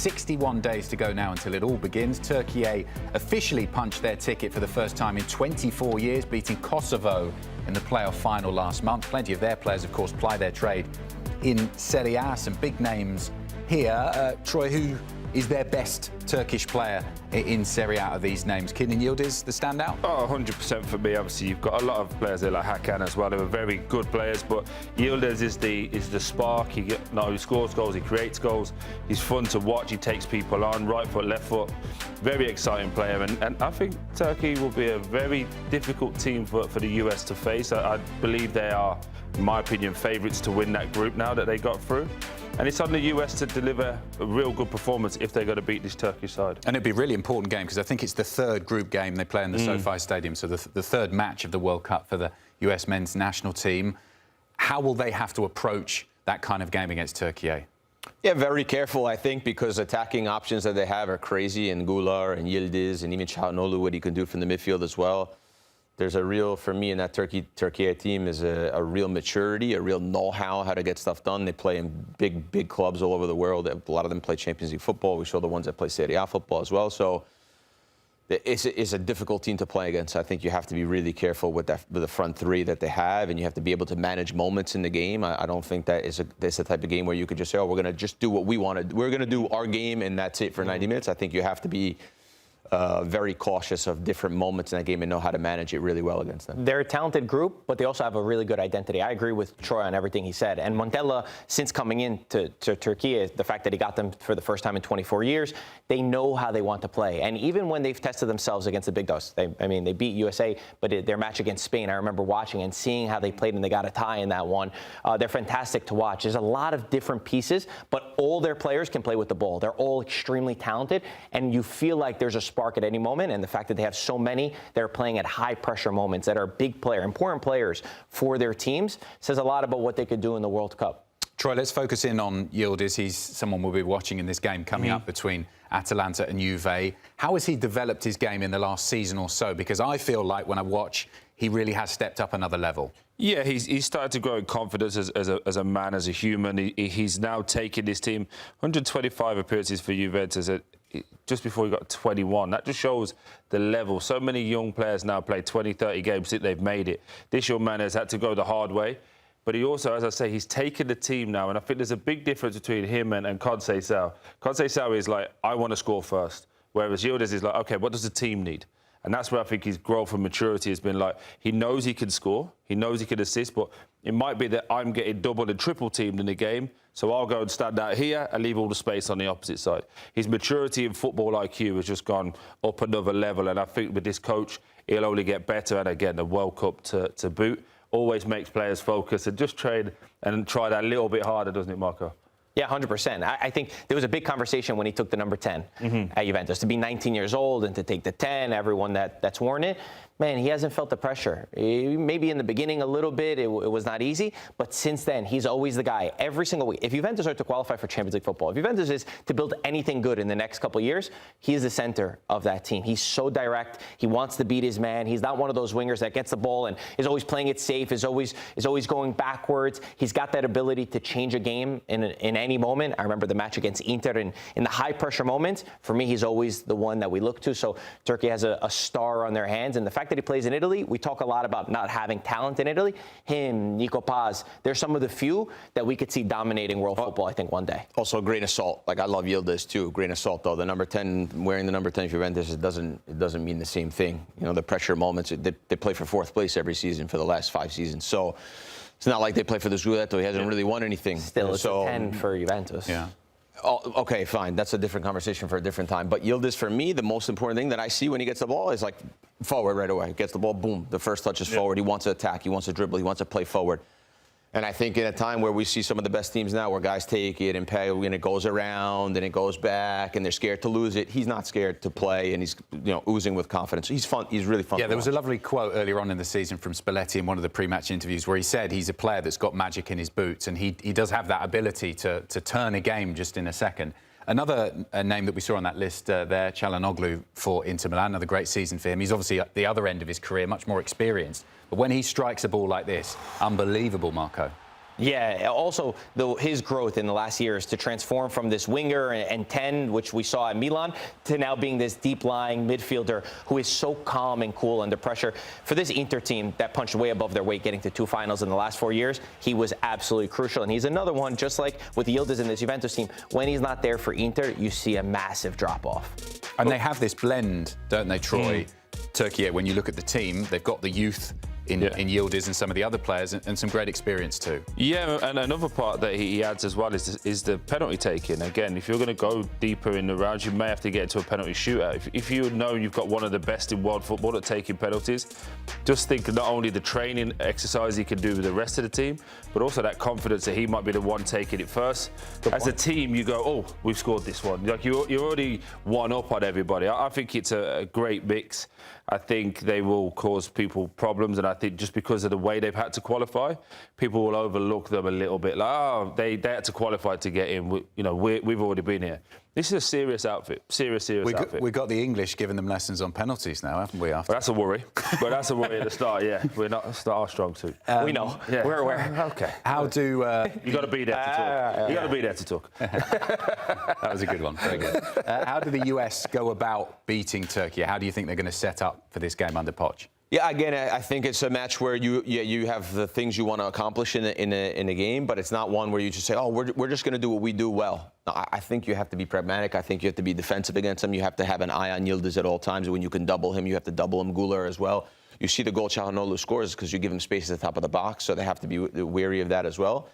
61 days to go now until it all begins. Türkiye officially punched their ticket for the first time in 24 years, beating Kosovo in the playoff final last month. Plenty of their players, of course, ply their trade in Serie A. Some big names here. Troy, who is their best Turkish player in Serie A of these names? Kenan Yildiz, the standout? Oh, 100% for me. Obviously, you've got a lot of players there like Hakan as well, who are very good players, but Yildiz is the spark. He not only scores goals, he creates goals. He's fun to watch. He takes people on, right foot, left foot. Very exciting player, and I think Turkey will be a very difficult team for the US to face. I believe they are, in my opinion, favourites to win that group now that they got through. And it's on the US to deliver a real good performance if they're going to beat this Turkish side. And it'd be a really important game because I think it's the third group game they play in the SoFi Stadium, so the third match of the World Cup for the US men's national team. How will they have to approach that kind of game against Türkiye? Yeah, very careful, I think, because attacking options that they have are crazy, and Gular and Yildiz and even Calhanoglu, what he can do from the midfield as well. There's a real, for me, in that Türkiye team is a real maturity, a real know-how to get stuff done. They play in big clubs all over the world. A lot of them play Champions League football. We show the ones that play Serie A football as well. So it's a difficult team to play against. I think you have to be really careful with the front three that they have, and you have to be able to manage moments in the game. I don't think that is the type of game where you could just say, oh, we're going to just do what we want to. We're going to do our game, and that's it for 90 minutes. I think you have to be very cautious of different moments in that game and know how to manage it really well against them. They're a talented group, but they also have a really good identity. I agree with Troy on everything he said. And Montella, since coming in to Turkey, the fact that he got them for the first time in 24 years, they know how they want to play. And even when they've tested themselves against the big dogs, they beat USA, but their match against Spain, I remember watching and seeing how they played, and they got a tie in that one. They're fantastic to watch. There's a lot of different pieces, but all their players can play with the ball. They're all extremely talented, and you feel like there's a spark at any moment, and the fact that they have so many that are playing at high pressure moments that are important players for their teams says a lot about what they could do in the World Cup. Troy, let's focus in on Yildiz. He's someone we'll be watching in this game coming up between Atalanta and Juve. How has he developed his game in the last season or so? Because I feel like when I watch, he really has stepped up another level. Yeah, he's started to grow in confidence as a man, as a human. He's now taken his team 125 appearances for Juventus just before he got 21. That just shows the level. So many young players now play 20, 30 games, think they've made it. This young man has had to go the hard way. But he also, as I say, he's taken the team now, and I think there's a big difference between him and Concacaf. Concacaf is like, I want to score first, whereas Yildiz is like, OK, what does the team need? And that's where I think his growth and maturity has been like, he knows he can score, he knows he can assist, but it might be that I'm getting double and triple teamed in the game, so I'll go and stand out here and leave all the space on the opposite side. His maturity and football IQ has just gone up another level, and I think with this coach, he'll only get better. And again, the World Cup to boot always makes players focus and just train and try that a little bit harder, doesn't it, Marco? Yeah, 100%. I think there was a big conversation when he took the number 10 at Juventus. To be 19 years old and to take the 10, everyone that's worn it, man, he hasn't felt the pressure. Maybe in the beginning a little bit, it was not easy, but since then, he's always the guy. Every single week. If Juventus are to qualify for Champions League football, if Juventus is to build anything good in the next couple of years, he is the center of that team. He's so direct. He wants to beat his man. He's not one of those wingers that gets the ball and is always playing it safe, is always going backwards. He's got that ability to change a game in any moment. I remember the match against Inter in the high-pressure moments. For me, he's always the one that we look to. So Turkey has a star on their hands. And the fact that he plays in Italy, we talk a lot about not having talent in Italy. Him, Nico Paz, they're some of the few that we could see dominating world football, I think, one day. Also, a grain of salt. Like, I love Yildiz, too. Grain of salt, though. The number 10, wearing the number 10 for Juventus, it doesn't mean the same thing. You know, the pressure moments, they play for 4th place every season for the last 5 seasons. So it's not like they play for the Scudetto. He hasn't really won anything. Still, it's a 10 for Juventus. Yeah. Oh, okay, fine. That's a different conversation for a different time. But Yildiz, for me, the most important thing that I see when he gets the ball is like forward right away. He gets the ball, boom. The first touch is forward. He wants to attack. He wants to dribble. He wants to play forward. And I think in a time where we see some of the best teams now, where guys take it and pay, and it goes around and it goes back, and they're scared to lose it, he's not scared to play, and he's oozing with confidence. He's fun. He's really fun. Yeah, there was a lovely quote earlier on in the season from Spalletti in one of the pre-match interviews where he said he's a player that's got magic in his boots, and he does have that ability to turn a game just in a second. Another name that we saw on that list there, Calhanoglu for Inter Milan, another great season for him. He's obviously at the other end of his career, much more experienced. But when he strikes a ball like this, unbelievable, Marco. Yeah, also his growth in the last years to transform from this winger and 10, which we saw at Milan, to now being this deep-lying midfielder who is so calm and cool under pressure. For this Inter team that punched way above their weight, getting to 2 finals in the last 4 years, he was absolutely crucial. And he's another one, just like with Yildiz in this Juventus team, when he's not there for Inter, you see a massive drop-off. And they have this blend, don't they, Troy? Turkey, when you look at the team, they've got the youth in Yildiz and some of the other players, and some great experience too. Yeah, and another part that he adds as well is the penalty taking. Again, if you're going to go deeper in the rounds, you may have to get into a penalty shootout. If you know you've got one of the best in world football at taking penalties, just think not only the training exercise he can do with the rest of the team, but also that confidence that he might be the one taking it first. As a team, you go, oh, we've scored this one. Like you're already one up on everybody. I think it's a great mix. I think they will cause people problems, and I think just because of the way they've had to qualify, people will overlook them a little bit. Like, oh, they had to qualify to get in. We've already been here. This is a serious outfit. Serious outfit. We've got the English giving them lessons on penalties now, haven't we? After that's a worry. But that's a worry at the start. Yeah, it's not our strong suit. We know. Yeah. We're aware. Okay. How do you got to be there to talk? You got to be there to talk. That was a good one. Very good. How do the US go about beating Turkey? How do you think they're going to set up for this game under Poch? Yeah, again, I think it's a match where you have the things you want to accomplish in a game, but it's not one where you just say, oh, we're just going to do what we do well. No, I think you have to be pragmatic. I think you have to be defensive against him. You have to have an eye on Yildiz at all times. When you can double him, you have to double him. Guler as well. You see the goal Calhanoglu scores because you give him space at the top of the box, so they have to be wary of that as well.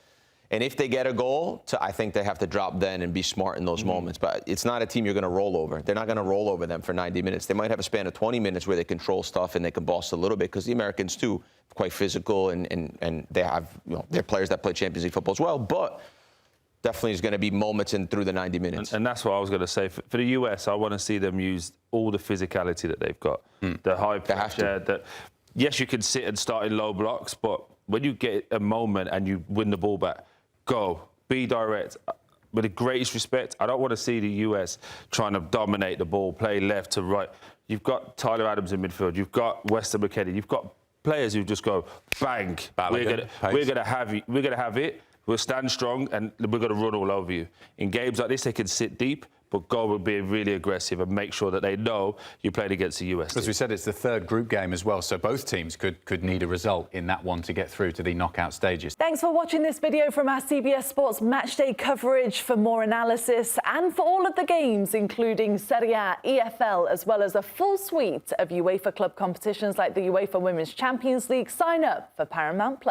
And if they get a goal, I think they have to drop then and be smart in those moments. But it's not a team you're going to roll over. They're not going to roll over them for 90 minutes. They might have a span of 20 minutes where they control stuff and they can boss a little bit, because the Americans, too, are quite physical, and they have, they're players that play Champions League football as well. But definitely is going to be moments through the 90 minutes. And that's what I was going to say. For the US, I want to see them use all the physicality that they've got. The high pressure. Yes, you can sit and start in low blocks, but when you get a moment and you win the ball back, go, be direct. With the greatest respect, I don't want to see the US trying to dominate the ball, play left to right. You've got Tyler Adams in midfield. You've got Weston McKennie. You've got players who just go bang. We're gonna have it. We'll stand strong, and we're going to run all over you. In games like this, they can sit deep, but go and be really aggressive and make sure that they know you're playing against the US team. As we said, it's the third group game as well, so both teams could need a result in that one to get through to the knockout stages. Thanks for watching this video from our CBS Sports Matchday coverage. For more analysis and for all of the games, including Serie A, EFL, as well as a full suite of UEFA club competitions like the UEFA Women's Champions League, sign up for Paramount+.